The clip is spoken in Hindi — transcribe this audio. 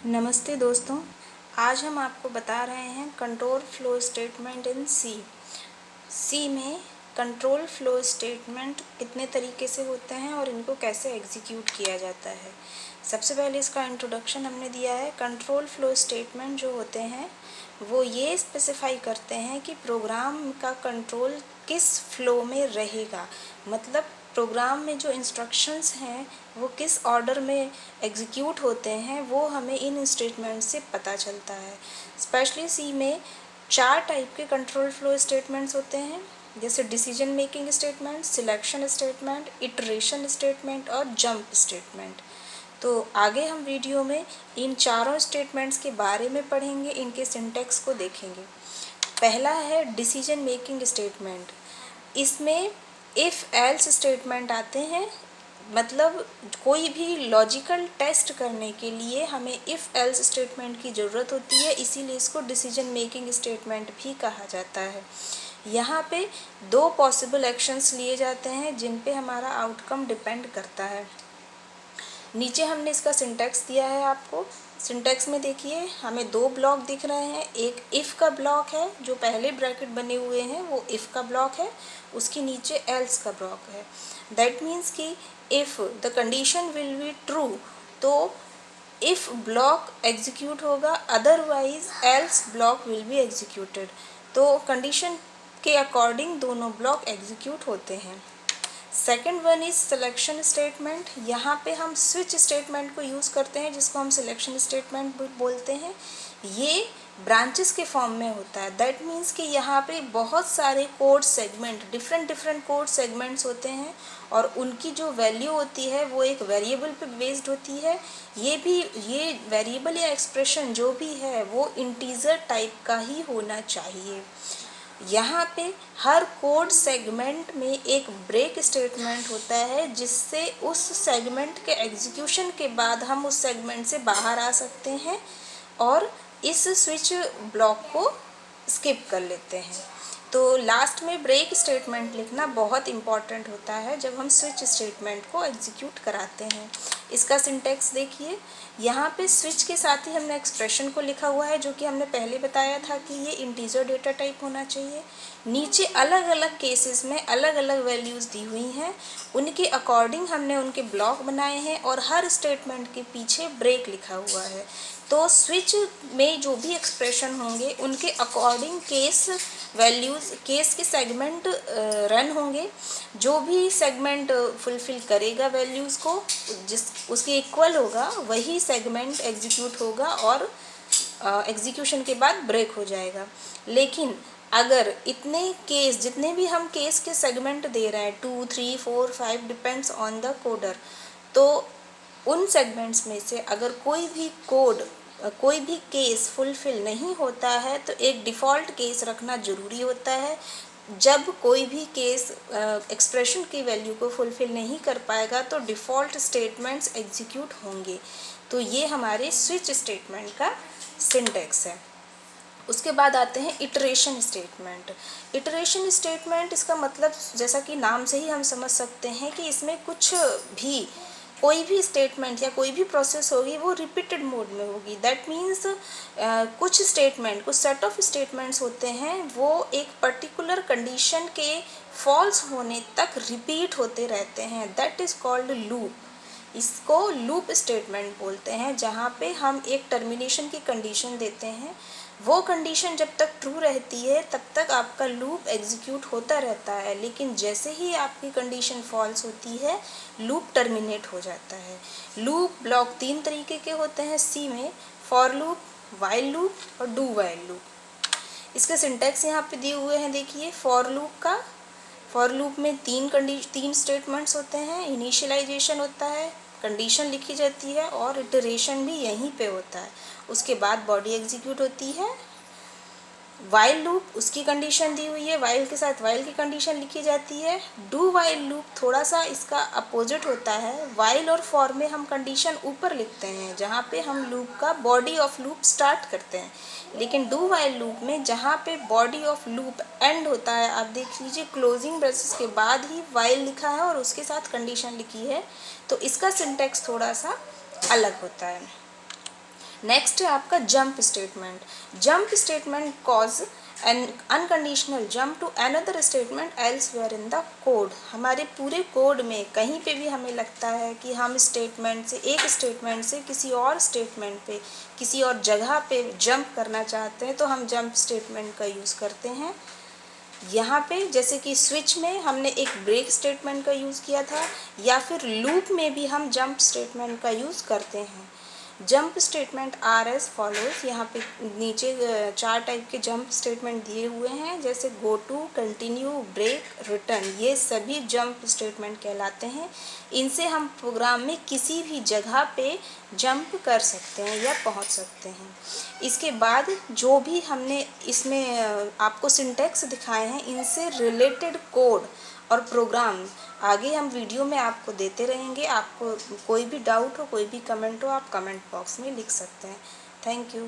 नमस्ते दोस्तों, आज हम आपको बता रहे हैं कंट्रोल फ्लो स्टेटमेंट इन सी में कंट्रोल फ्लो स्टेटमेंट कितने तरीके से होते हैं और इनको कैसे एग्जीक्यूट किया जाता है। सबसे पहले इसका इंट्रोडक्शन हमने दिया है। कंट्रोल फ्लो स्टेटमेंट जो होते हैं वो ये स्पेसिफाई करते हैं कि प्रोग्राम का कंट्रोल किस फ्लो में रहेगा, मतलब प्रोग्राम में जो इंस्ट्रक्शंस हैं वो किस ऑर्डर में एग्जीक्यूट होते हैं वो हमें इन स्टेटमेंट से पता चलता है। स्पेशली सी में 4 टाइप के कंट्रोल फ्लो स्टेटमेंट्स होते हैं, जैसे decision making statement, selection statement, iteration statement और जंप स्टेटमेंट। तो आगे हम वीडियो में इन चारों स्टेटमेंट्स के बारे में पढ़ेंगे, इनके सिंटैक्स को देखेंगे। पहला है डिसीजन मेकिंग स्टेटमेंट। इसमें इफ़ एल्स स्टेटमेंट आते हैं, मतलब कोई भी लॉजिकल टेस्ट करने के लिए हमें इफ़ एल्स स्टेटमेंट की ज़रूरत होती है, इसीलिए इसको डिसीजन मेकिंग स्टेटमेंट भी कहा जाता है। यहाँ पे 2 पॉसिबल एक्शंस लिए जाते हैं जिन पे हमारा आउटकम डिपेंड करता है। नीचे हमने इसका सिंटैक्स दिया है आपको। सिंटैक्स में देखिए हमें 2 ब्लॉक दिख रहे हैं। एक इफ़ का ब्लॉक है, जो पहले ब्रैकेट बने हुए हैं वो इफ़ का ब्लॉक है, उसके नीचे एल्स का ब्लॉक है। दैट मीन्स कि if the condition will be true तो इफ़ ब्लॉक एग्जीक्यूट होगा, otherwise else block will be executed. तो कंडीशन के अकॉर्डिंग दोनों ब्लॉक एग्जीक्यूट होते हैं। Second one is selection statement. यहाँ पे हम स्विच स्टेटमेंट को यूज़ करते हैं, जिसको हम सिलेक्शन स्टेटमेंट बोलते हैं। ये ब्रांचेस के फॉर्म में होता है। दैट मीन्स कि यहाँ पे बहुत सारे code segment, different code segments होते हैं और उनकी जो वैल्यू होती है वो एक वेरिएबल पे बेस्ड होती है। ये वेरिएबल या एक्सप्रेशन जो भी है वो इंटीजर टाइप का ही होना चाहिए। यहाँ पे हर कोड सेगमेंट में एक ब्रेक स्टेटमेंट होता है, जिससे उस सेगमेंट के एग्जीक्यूशन के बाद हम उस सेगमेंट से बाहर आ सकते हैं और इस स्विच ब्लॉक को स्किप कर लेते हैं। तो लास्ट में ब्रेक स्टेटमेंट लिखना बहुत इम्पॉर्टेंट होता है जब हम स्विच स्टेटमेंट को एग्जीक्यूट कराते हैं। इसका सिंटैक्स देखिए, यहाँ पे स्विच के साथ ही हमने एक्सप्रेशन को लिखा हुआ है, जो कि हमने पहले बताया था कि ये इंटीजर डेटा टाइप होना चाहिए। नीचे अलग अलग केसेस में अलग अलग वैल्यूज़ दी हुई हैं, उनके अकॉर्डिंग हमने उनके ब्लॉक बनाए हैं और हर स्टेटमेंट के पीछे ब्रेक लिखा हुआ है। तो स्विच में जो भी एक्सप्रेशन होंगे उनके अकॉर्डिंग केस वैल्यूज़, केस के सेगमेंट रन होंगे। जो भी सेगमेंट फुलफ़िल करेगा वैल्यूज़ को, जिस उसके इक्वल होगा वही सेगमेंट एग्जीक्यूट होगा और एग्जीक्यूशन के बाद ब्रेक हो जाएगा। लेकिन अगर इतने केस, जितने भी हम केस के सेगमेंट दे रहे हैं 2, 3, 4, 5 डिपेंड्स ऑन द कोडर, तो उन सेगमेंट्स में से अगर कोई भी केस फुलफ़िल नहीं होता है तो एक डिफ़ॉल्ट केस रखना ज़रूरी होता है। जब कोई भी केस एक्सप्रेशन की वैल्यू को फुलफ़िल नहीं कर पाएगा तो डिफ़ॉल्ट स्टेटमेंट्स एग्जीक्यूट होंगे। तो ये हमारे स्विच स्टेटमेंट का सिंटैक्स है। उसके बाद आते हैं इटरेशन स्टेटमेंट। इटरेशन स्टेटमेंट, इसका मतलब जैसा कि नाम से ही हम समझ सकते हैं कि इसमें कोई भी स्टेटमेंट या कोई भी प्रोसेस होगी वो रिपीटेड मोड में होगी। दैट मीन्स कुछ सेट ऑफ स्टेटमेंट्स होते हैं वो एक पर्टिकुलर कंडीशन के फॉल्स होने तक रिपीट होते रहते हैं। That is called loop. इसको लूप स्टेटमेंट बोलते हैं, जहाँ पे हम एक टर्मिनेशन की कंडीशन देते हैं। वो कंडीशन जब तक ट्रू रहती है तब तक आपका लूप एग्जीक्यूट होता रहता है, लेकिन जैसे ही आपकी कंडीशन फॉल्स होती है लूप टर्मिनेट हो जाता है। लूप ब्लॉक 3 तरीके के होते हैं सी में, फॉर लूप, वाइल लूप और डू वाइल लूप। इसके सिंटैक्स यहाँ पे दिए हुए हैं, देखिए। फॉर लूप में 3 स्टेटमेंट्स होते हैं। इनिशियलाइजेशन होता है, कंडीशन लिखी जाती है और इटरेशन भी यहीं पे होता है। उसके बाद बॉडी एग्जीक्यूट होती है। वाइल लूप, उसकी कंडीशन दी हुई है, वाइल के साथ वाइल की कंडीशन लिखी जाती है। डू वाइल लूप थोड़ा सा इसका अपोजिट होता है। वाइल और फॉर में हम कंडीशन ऊपर लिखते हैं, जहाँ पे हम लूप का बॉडी ऑफ लूप स्टार्ट करते हैं, लेकिन डू वाइल लूप में जहाँ पे बॉडी ऑफ लूप एंड होता है, आप देख लीजिए क्लोजिंग ब्रेसेस के बाद ही वाइल लिखा है और उसके साथ कंडीशन लिखी है, तो इसका सिंटैक्स थोड़ा सा अलग होता है। नेक्स्ट है आपका jump statement. Jump statement cause an unconditional jump to another statement elsewhere in the code. हमारे पूरे कोड में कहीं पे भी हमें लगता है कि हम स्टेटमेंट से, एक स्टेटमेंट से किसी और स्टेटमेंट पे, किसी और जगह पे जंप करना चाहते हैं तो हम जंप स्टेटमेंट का यूज़ करते हैं। यहाँ पे जैसे कि स्विच में हमने एक ब्रेक स्टेटमेंट का यूज़ किया था, या फिर लूप में भी हम जंप स्टेटमेंट का यूज़ करते हैं। Jump statement are as follows. यहाँ पे नीचे 4 टाइप के जंप स्टेटमेंट दिए हुए हैं, जैसे go to, continue, break, return. ये सभी जंप स्टेटमेंट कहलाते हैं। इनसे हम प्रोग्राम में किसी भी जगह पे जंप कर सकते हैं या पहुंच सकते हैं। इसके बाद जो भी हमने इसमें आपको सिंटैक्स दिखाए हैं, इनसे रिलेटेड कोड और प्रोग्राम आगे हम वीडियो में आपको देते रहेंगे। आपको कोई भी डाउट हो, कोई भी कमेंट हो, आप कमेंट बॉक्स में लिख सकते हैं। Thank you.